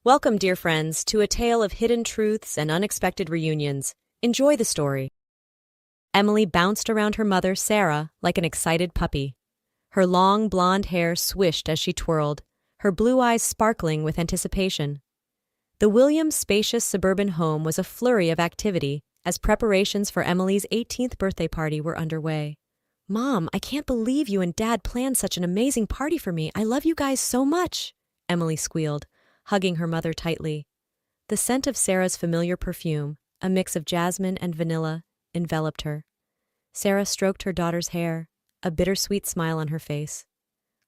Welcome, dear friends, to a tale of hidden truths and unexpected reunions. Enjoy the story. Emily bounced around her mother, Sarah, like an excited puppy. Her long blonde hair swished as she twirled, her blue eyes sparkling with anticipation. The Williams' spacious suburban home was a flurry of activity as preparations for Emily's 18th birthday party were underway. "Mom, I can't believe you and Dad planned such an amazing party for me. I love you guys so much," Emily squealed, hugging her mother tightly. The scent of Sarah's familiar perfume, a mix of jasmine and vanilla, enveloped her. Sarah stroked her daughter's hair, a bittersweet smile on her face.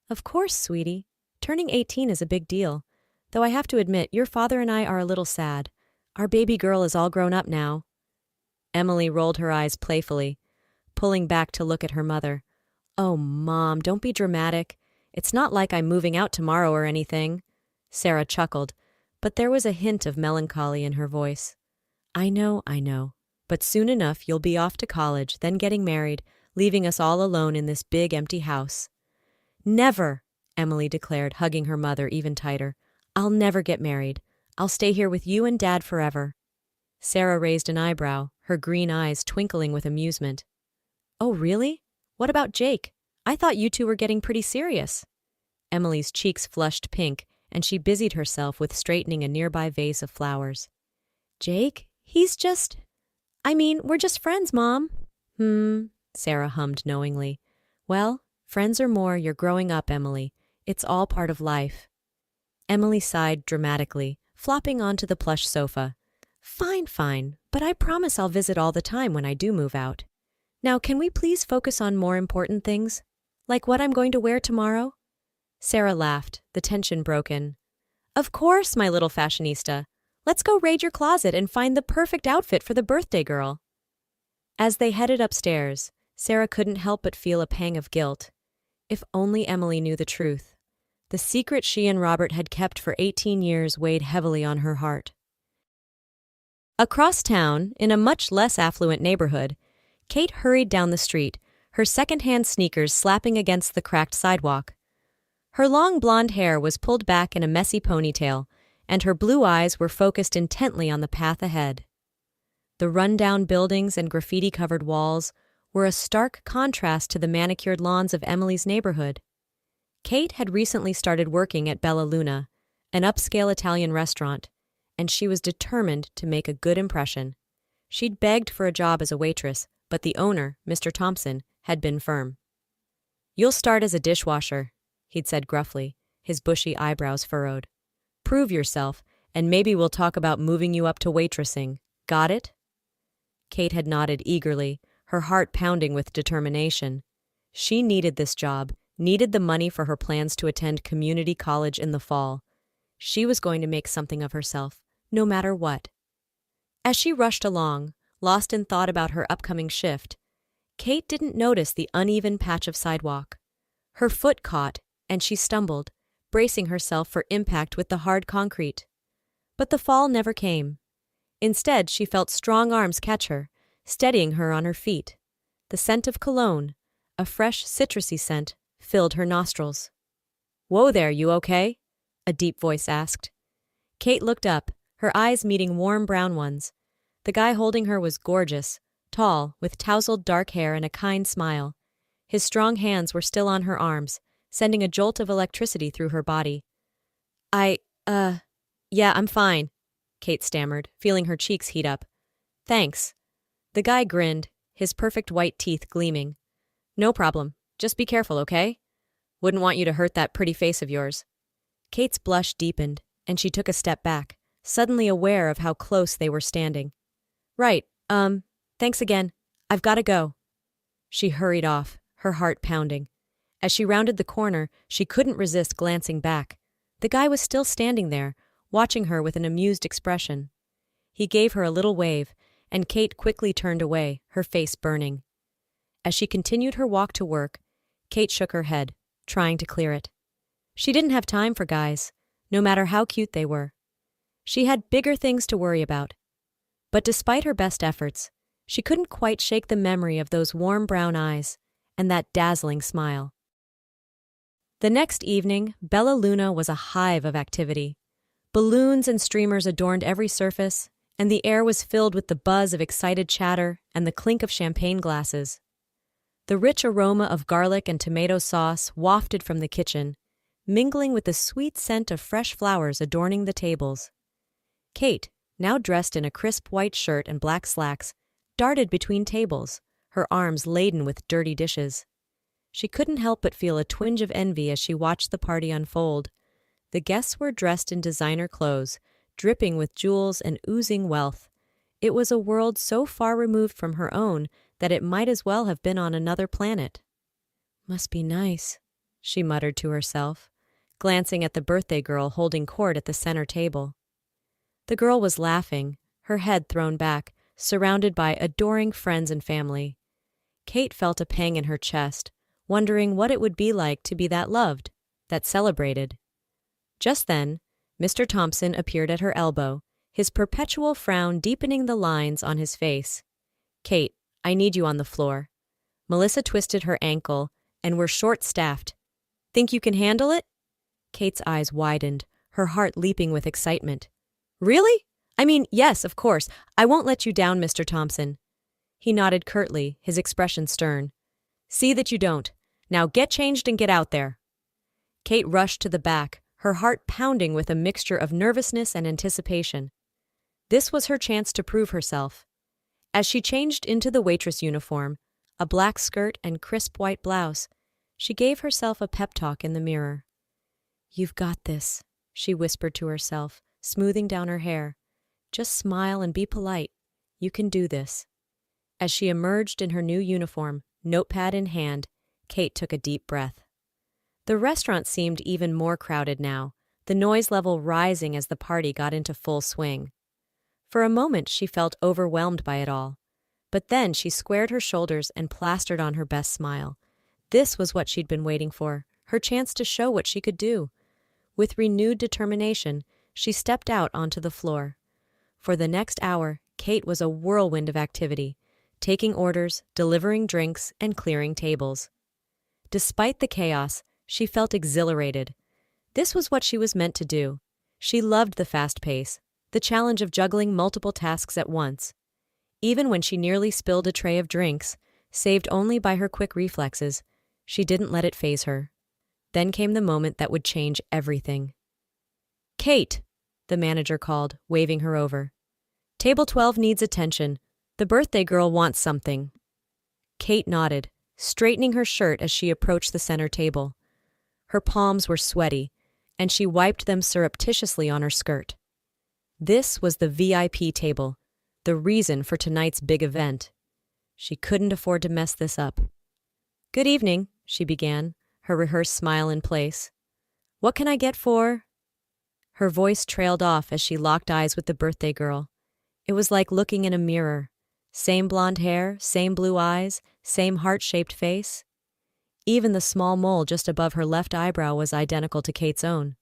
"Of course, sweetie. Turning 18 is a big deal. Though I have to admit, your father and I are a little sad. Our baby girl is all grown up now." Emily rolled her eyes playfully, pulling back to look at her mother. "Oh, Mom, don't be dramatic. It's not like I'm moving out tomorrow or anything." Sarah chuckled, but there was a hint of melancholy in her voice. I know. But soon enough you'll be off to college, then getting married, leaving us all alone in this big empty house." "Never," Emily declared, hugging her mother even tighter. "I'll never get married. I'll stay here with you and Dad forever." Sarah raised an eyebrow, her green eyes twinkling with amusement. "Oh, really? What about Jake? I thought you two were getting pretty serious." Emily's cheeks flushed pink, and she busied herself with straightening a nearby vase of flowers. "Jake? We're just friends, Mom." Sarah hummed knowingly. "Well, friends or more, you're growing up, Emily. It's all part of life." Emily sighed dramatically, flopping onto the plush sofa. Fine, but I promise I'll visit all the time when I do move out. Now, can we please focus on more important things? Like what I'm going to wear tomorrow?" Sarah laughed, the tension broken. "Of course, my little fashionista. Let's go raid your closet and find the perfect outfit for the birthday girl." As they headed upstairs, Sarah couldn't help but feel a pang of guilt. If only Emily knew the truth. The secret she and Robert had kept for 18 years weighed heavily on her heart. Across town, in a much less affluent neighborhood, Kate hurried down the street, her second-hand sneakers slapping against the cracked sidewalk. Her long blonde hair was pulled back in a messy ponytail, and her blue eyes were focused intently on the path ahead. The run-down buildings and graffiti-covered walls were a stark contrast to the manicured lawns of Emily's neighborhood. Kate had recently started working at Bella Luna, an upscale Italian restaurant, and she was determined to make a good impression. She'd begged for a job as a waitress, but the owner, Mr. Thompson, had been firm. "You'll start as a dishwasher," he'd said gruffly, his bushy eyebrows furrowed. "Prove yourself, and maybe we'll talk about moving you up to waitressing. Got it?" Kate had nodded eagerly, her heart pounding with determination. She needed this job, needed the money for her plans to attend community college in the fall. She was going to make something of herself, no matter what. As she rushed along, lost in thought about her upcoming shift, Kate didn't notice the uneven patch of sidewalk. Her foot caught, and she stumbled, bracing herself for impact with the hard concrete. But the fall never came. Instead, she felt strong arms catch her, steadying her on her feet. The scent of cologne, a fresh citrusy scent, filled her nostrils. "Whoa there, you okay?" a deep voice asked. Kate looked up, her eyes meeting warm brown ones. The guy holding her was gorgeous, tall, with tousled dark hair and a kind smile. His strong hands were still on her arms, sending a jolt of electricity through her body. Yeah, I'm fine," Kate stammered, feeling her cheeks heat up. "Thanks." The guy grinned, his perfect white teeth gleaming. "No problem. Just be careful, okay? Wouldn't want you to hurt that pretty face of yours." Kate's blush deepened, and she took a step back, suddenly aware of how close they were standing. "Right, thanks again. I've got to go." She hurried off, her heart pounding. As she rounded the corner, she couldn't resist glancing back. The guy was still standing there, watching her with an amused expression. He gave her a little wave, and Kate quickly turned away, her face burning. As she continued her walk to work, Kate shook her head, trying to clear it. She didn't have time for guys, no matter how cute they were. She had bigger things to worry about. But despite her best efforts, she couldn't quite shake the memory of those warm brown eyes and that dazzling smile. The next evening, Bella Luna was a hive of activity. Balloons and streamers adorned every surface, and the air was filled with the buzz of excited chatter and the clink of champagne glasses. The rich aroma of garlic and tomato sauce wafted from the kitchen, mingling with the sweet scent of fresh flowers adorning the tables. Kate, now dressed in a crisp white shirt and black slacks, darted between tables, her arms laden with dirty dishes. She couldn't help but feel a twinge of envy as she watched the party unfold. The guests were dressed in designer clothes, dripping with jewels and oozing wealth. It was a world so far removed from her own that it might as well have been on another planet. "Must be nice," she muttered to herself, glancing at the birthday girl holding court at the center table. The girl was laughing, her head thrown back, surrounded by adoring friends and family. Kate felt a pang in her chest, wondering what it would be like to be that loved, that celebrated. Just then, Mr. Thompson appeared at her elbow, his perpetual frown deepening the lines on his face. "Kate, I need you on the floor." Melissa twisted her ankle, and we're short-staffed. "Think you can handle it?" Kate's eyes widened, her heart leaping with excitement. "Really? I mean, yes, of course. I won't let you down, Mr. Thompson." He nodded curtly, his expression stern. "See that you don't. Now get changed and get out there." Kate rushed to the back, her heart pounding with a mixture of nervousness and anticipation. This was her chance to prove herself. As she changed into the waitress uniform, a black skirt and crisp white blouse, she gave herself a pep talk in the mirror. "You've got this," she whispered to herself, smoothing down her hair. "Just smile and be polite. You can do this." As she emerged in her new uniform, notepad in hand, Kate took a deep breath. The restaurant seemed even more crowded now, the noise level rising as the party got into full swing. For a moment she felt overwhelmed by it all, but then she squared her shoulders and plastered on her best smile. This was what she'd been waiting for, her chance to show what she could do. With renewed determination, she stepped out onto the floor. For the next hour, Kate was a whirlwind of activity, taking orders, delivering drinks, and clearing tables. Despite the chaos, she felt exhilarated. This was what she was meant to do. She loved the fast pace, the challenge of juggling multiple tasks at once. Even when she nearly spilled a tray of drinks, saved only by her quick reflexes, she didn't let it faze her. Then came the moment that would change everything. "Kate," the manager called, waving her over. "Table 12 needs attention. The birthday girl wants something." Kate nodded, straightening her shirt as she approached the center table. Her palms were sweaty, and she wiped them surreptitiously on her skirt. This was the VIP table, the reason for tonight's big event. She couldn't afford to mess this up. "Good evening," she began, her rehearsed smile in place. "What can I get for—" Her voice trailed off as she locked eyes with the birthday girl. It was like looking in a mirror. Same blonde hair, same blue eyes, same heart-shaped face. Even the small mole just above her left eyebrow was identical to Kate's own.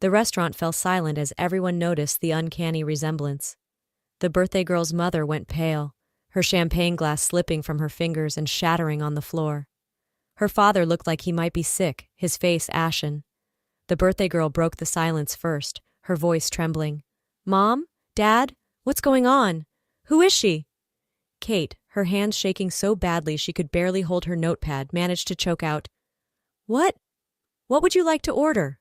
The restaurant fell silent as everyone noticed the uncanny resemblance. The birthday girl's mother went pale, her champagne glass slipping from her fingers and shattering on the floor. Her father looked like he might be sick, his face ashen. The birthday girl broke the silence first, her voice trembling. "Mom? Dad? What's going on? Who is she?" Kate, her hands shaking so badly she could barely hold her notepad, managed to choke out, "What? What would you like to order?"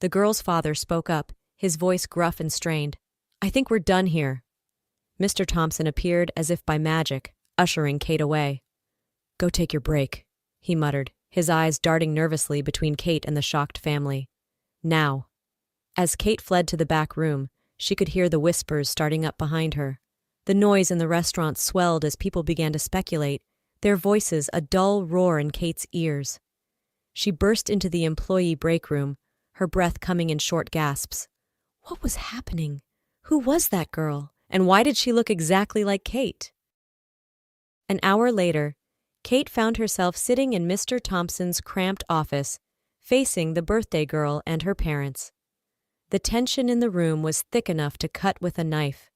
The girl's father spoke up, his voice gruff and strained. "I think we're done here." Mr. Thompson appeared as if by magic, ushering Kate away. "Go take your break," he muttered, his eyes darting nervously between Kate and the shocked family. "Now." As Kate fled to the back room, she could hear the whispers starting up behind her. The noise in the restaurant swelled as people began to speculate, their voices a dull roar in Kate's ears. She burst into the employee break room, her breath coming in short gasps. What was happening? Who was that girl? And why did she look exactly like Kate? An hour later, Kate found herself sitting in Mr. Thompson's cramped office, facing the birthday girl and her parents. The tension in the room was thick enough to cut with a knife.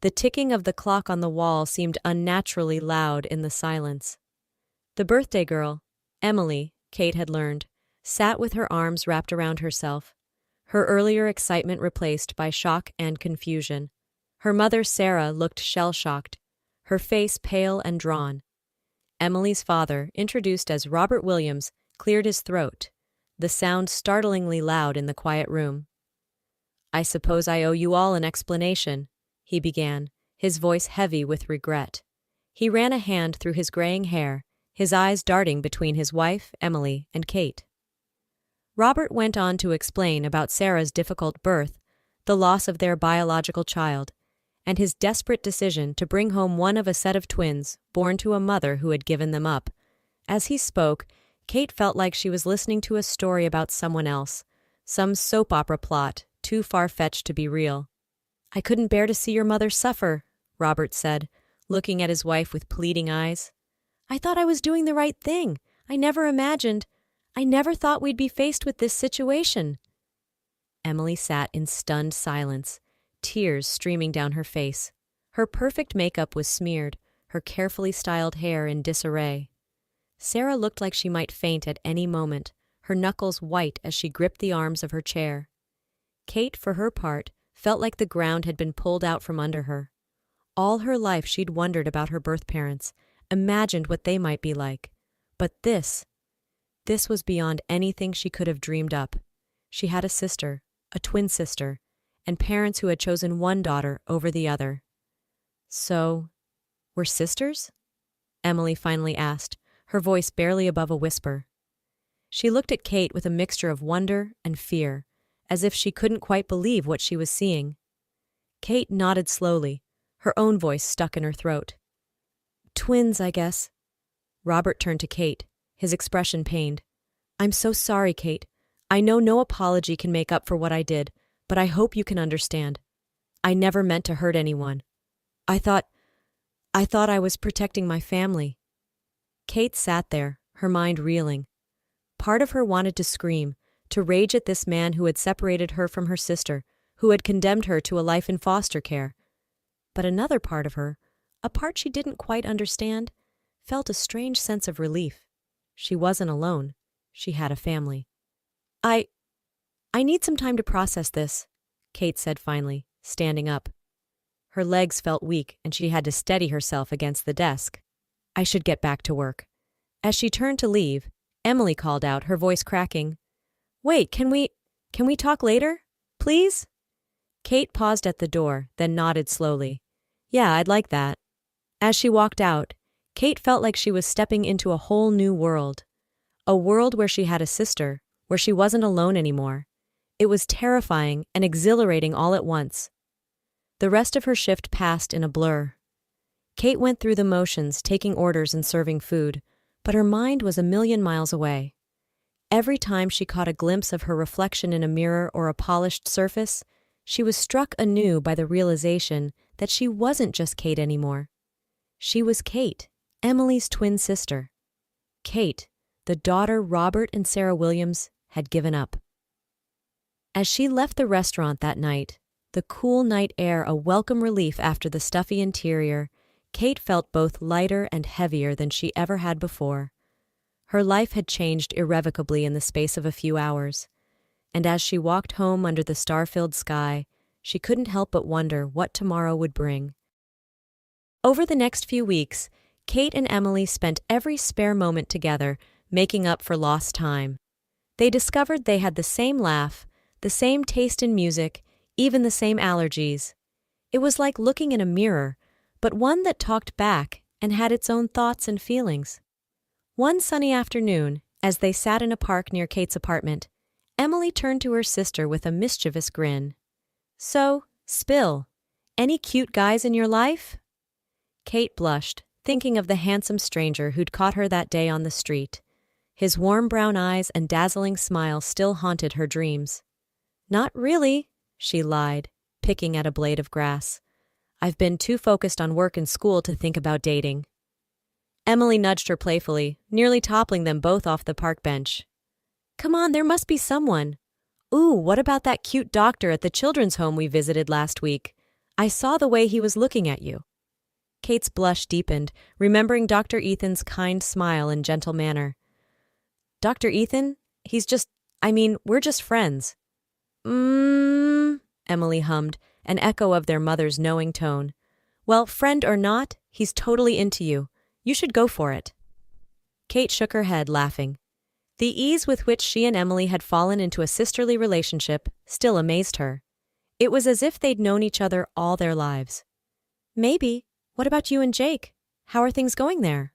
The ticking of the clock on the wall seemed unnaturally loud in the silence. The birthday girl, Emily, Kate had learned, sat with her arms wrapped around herself, her earlier excitement replaced by shock and confusion. Her mother, Sarah, looked shell-shocked, her face pale and drawn. Emily's father, introduced as Robert Williams, cleared his throat, the sound startlingly loud in the quiet room. "I suppose I owe you all an explanation," he began, his voice heavy with regret. He ran a hand through his graying hair, his eyes darting between his wife, Emily, and Kate. Robert went on to explain about Sarah's difficult birth, the loss of their biological child, and his desperate decision to bring home one of a set of twins born to a mother who had given them up. As he spoke, Kate felt like she was listening to a story about someone else, some soap opera plot too far-fetched to be real. "I couldn't bear to see your mother suffer," Robert said, looking at his wife with pleading eyes. "I thought I was doing the right thing. I never thought we'd be faced with this situation." Emily sat in stunned silence, tears streaming down her face. Her perfect makeup was smeared, her carefully styled hair in disarray. Sarah looked like she might faint at any moment, her knuckles white as she gripped the arms of her chair. Kate, for her part, felt like the ground had been pulled out from under her. All her life she'd wondered about her birth parents, imagined what they might be like. But this was beyond anything she could have dreamed up. She had a sister, a twin sister, and parents who had chosen one daughter over the other. "So, we're sisters?" Emily finally asked, her voice barely above a whisper. She looked at Kate with a mixture of wonder and fear, as if she couldn't quite believe what she was seeing. Kate nodded slowly, her own voice stuck in her throat. "Twins, I guess." Robert turned to Kate, his expression pained. "I'm so sorry, Kate. I know no apology can make up for what I did, but I hope you can understand. I never meant to hurt anyone. I thought I was protecting my family." Kate sat there, her mind reeling. Part of her wanted to scream, to rage at this man who had separated her from her sister, who had condemned her to a life in foster care. But another part of her, a part she didn't quite understand, felt a strange sense of relief. She wasn't alone. She had a family. I need some time to process this," Kate said finally, standing up. Her legs felt weak and she had to steady herself against the desk. "I should get back to work." As she turned to leave, Emily called out, her voice cracking. "Wait, can we talk later? Please?" Kate paused at the door, then nodded slowly. "Yeah, I'd like that." As she walked out, Kate felt like she was stepping into a whole new world. A world where she had a sister, where she wasn't alone anymore. It was terrifying and exhilarating all at once. The rest of her shift passed in a blur. Kate went through the motions, taking orders and serving food, but her mind was a million miles away. Every time she caught a glimpse of her reflection in a mirror or a polished surface, she was struck anew by the realization that she wasn't just Kate anymore. She was Kate, Emily's twin sister. Kate, the daughter Robert and Sarah Williams had given up. As she left the restaurant that night, the cool night air a welcome relief after the stuffy interior, Kate felt both lighter and heavier than she ever had before. Her life had changed irrevocably in the space of a few hours, and as she walked home under the star-filled sky, she couldn't help but wonder what tomorrow would bring. Over the next few weeks, Kate and Emily spent every spare moment together, making up for lost time. They discovered they had the same laugh, the same taste in music, even the same allergies. It was like looking in a mirror, but one that talked back and had its own thoughts and feelings. One sunny afternoon, as they sat in a park near Kate's apartment, Emily turned to her sister with a mischievous grin. "So, spill. Any cute guys in your life?" Kate blushed, thinking of the handsome stranger who'd caught her that day on the street. His warm brown eyes and dazzling smile still haunted her dreams. "Not really," she lied, picking at a blade of grass. "I've been too focused on work and school to think about dating." Emily nudged her playfully, nearly toppling them both off the park bench. "Come on, there must be someone. Ooh, what about that cute doctor at the children's home we visited last week? I saw the way he was looking at you." Kate's blush deepened, remembering Dr. Ethan's kind smile and gentle manner. "Dr. Ethan? We're just friends." Emily hummed, an echo of their mother's knowing tone. Well, friend or not, he's totally into you. You should go for it. Kate shook her head, laughing. The ease with which she and Emily had fallen into a sisterly relationship still amazed her. It was as if they'd known each other all their lives. Maybe. What about you and Jake? How are things going there?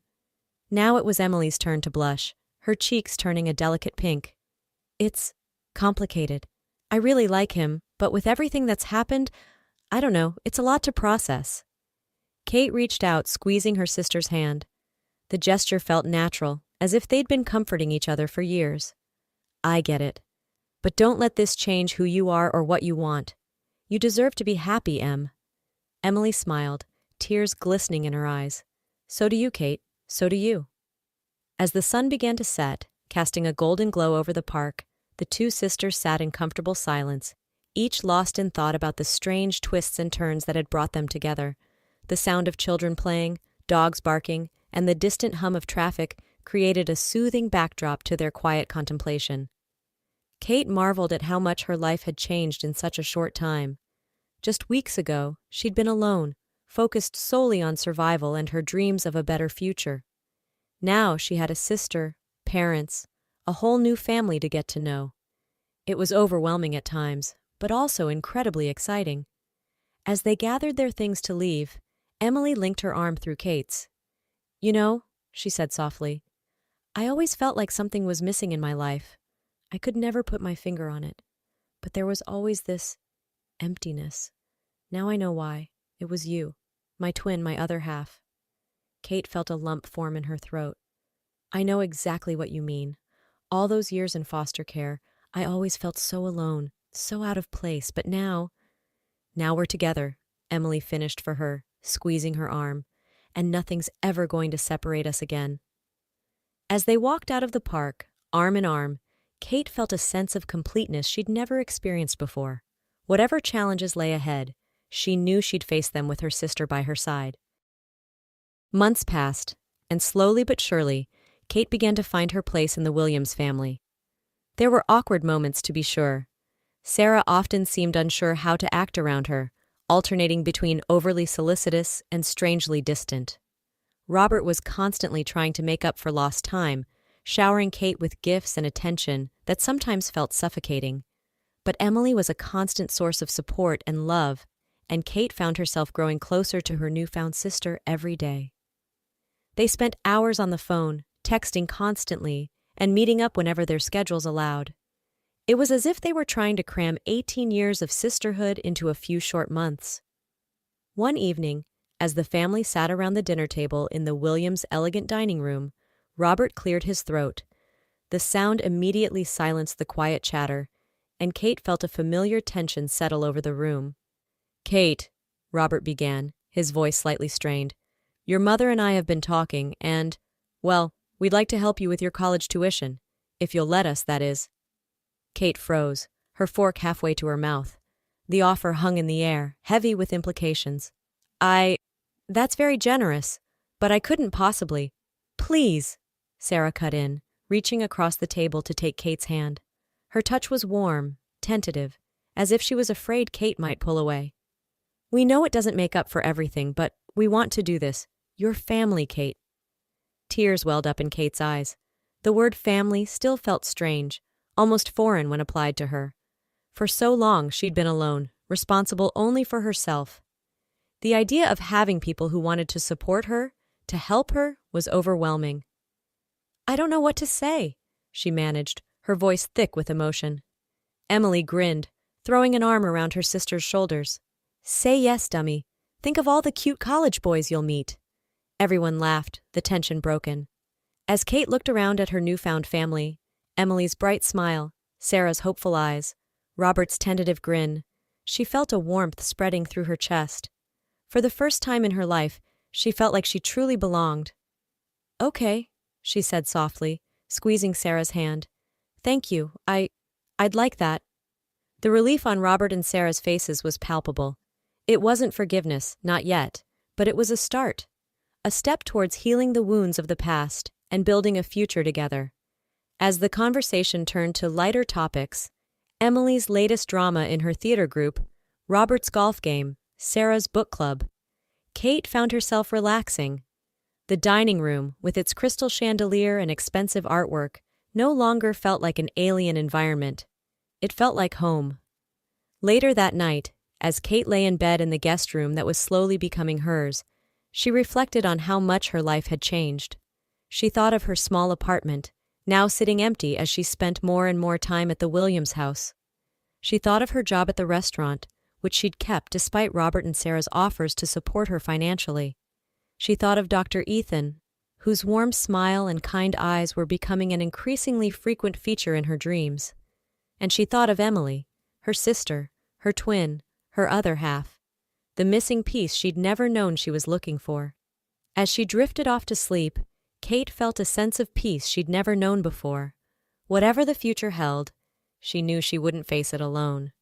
Now it was Emily's turn to blush, her cheeks turning a delicate pink. It's complicated. I really like him, but with everything that's happened, I don't know, it's a lot to process. Kate reached out, squeezing her sister's hand. The gesture felt natural, as if they'd been comforting each other for years. I get it. But don't let this change who you are or what you want. You deserve to be happy, Em. Emily smiled, tears glistening in her eyes. So do you, Kate. So do you. As the sun began to set, casting a golden glow over the park, the two sisters sat in comfortable silence, each lost in thought about the strange twists and turns that had brought them together. The sound of children playing, dogs barking, and the distant hum of traffic created a soothing backdrop to their quiet contemplation. Kate marveled at how much her life had changed in such a short time. Just weeks ago, she'd been alone, focused solely on survival and her dreams of a better future. Now she had a sister, parents, a whole new family to get to know. It was overwhelming at times, but also incredibly exciting. As they gathered their things to leave, Emily linked her arm through Kate's. You know, she said softly, I always felt like something was missing in my life. I could never put my finger on it, but there was always this emptiness. Now I know why. It was you, my twin, my other half. Kate felt a lump form in her throat. I know exactly what you mean. All those years in foster care, I always felt so alone, so out of place, but now we're together, Emily finished for her, squeezing her arm, and nothing's ever going to separate us again. As they walked out of the park, arm in arm, Kate felt a sense of completeness she'd never experienced before. Whatever challenges lay ahead, she knew she'd face them with her sister by her side. Months passed, and slowly but surely, Kate began to find her place in the Williams family. There were awkward moments, to be sure. Sarah often seemed unsure how to act around her, alternating between overly solicitous and strangely distant. Robert was constantly trying to make up for lost time, showering Kate with gifts and attention that sometimes felt suffocating. But Emily was a constant source of support and love, and Kate found herself growing closer to her newfound sister every day. They spent hours on the phone, texting constantly, and meeting up whenever their schedules allowed. It was as if they were trying to cram 18 years of sisterhood into a few short months. One evening, as the family sat around the dinner table in the Williams' elegant dining room, Robert cleared his throat. The sound immediately silenced the quiet chatter, and Kate felt a familiar tension settle over the room. Kate, Robert began, his voice slightly strained, your mother and I have been talking, and, well, we'd like to help you with your college tuition. If you'll let us, that is. Kate froze, her fork halfway to her mouth. The offer hung in the air, heavy with implications. That's very generous, but I couldn't possibly. Please, Sarah cut in, reaching across the table to take Kate's hand. Her touch was warm, tentative, as if she was afraid Kate might pull away. We know it doesn't make up for everything, but we want to do this. Your family, Kate. Tears welled up in Kate's eyes. The word family still felt strange, almost foreign when applied to her. For so long she'd been alone, responsible only for herself. The idea of having people who wanted to support her, to help her, was overwhelming. I don't know what to say, she managed, her voice thick with emotion. Emily grinned, throwing an arm around her sister's shoulders. Say yes, dummy. Think of all the cute college boys you'll meet. Everyone laughed, the tension broken. As Kate looked around at her newfound family, Emily's bright smile, Sarah's hopeful eyes, Robert's tentative grin, she felt a warmth spreading through her chest. For the first time in her life, she felt like she truly belonged. Okay, she said softly, squeezing Sarah's hand. Thank you, I'd like that. The relief on Robert and Sarah's faces was palpable. It wasn't forgiveness, not yet, but it was a start. A step towards healing the wounds of the past and building a future together. As the conversation turned to lighter topics, Emily's latest drama in her theater group, Robert's golf game, Sarah's book club. Kate found herself relaxing. The dining room, with its crystal chandelier and expensive artwork, no longer felt like an alien environment. It felt like home. Later that night, as Kate lay in bed in the guest room that was slowly becoming hers, she reflected on how much her life had changed. She thought of her small apartment, now sitting empty as she spent more and more time at the Williams house. She thought of her job at the restaurant, which she'd kept despite Robert and Sarah's offers to support her financially. She thought of Dr. Ethan, whose warm smile and kind eyes were becoming an increasingly frequent feature in her dreams. And she thought of Emily, her sister, her twin, her other half, the missing piece she'd never known she was looking for. As she drifted off to sleep, Kate felt a sense of peace she'd never known before. Whatever the future held, she knew she wouldn't face it alone.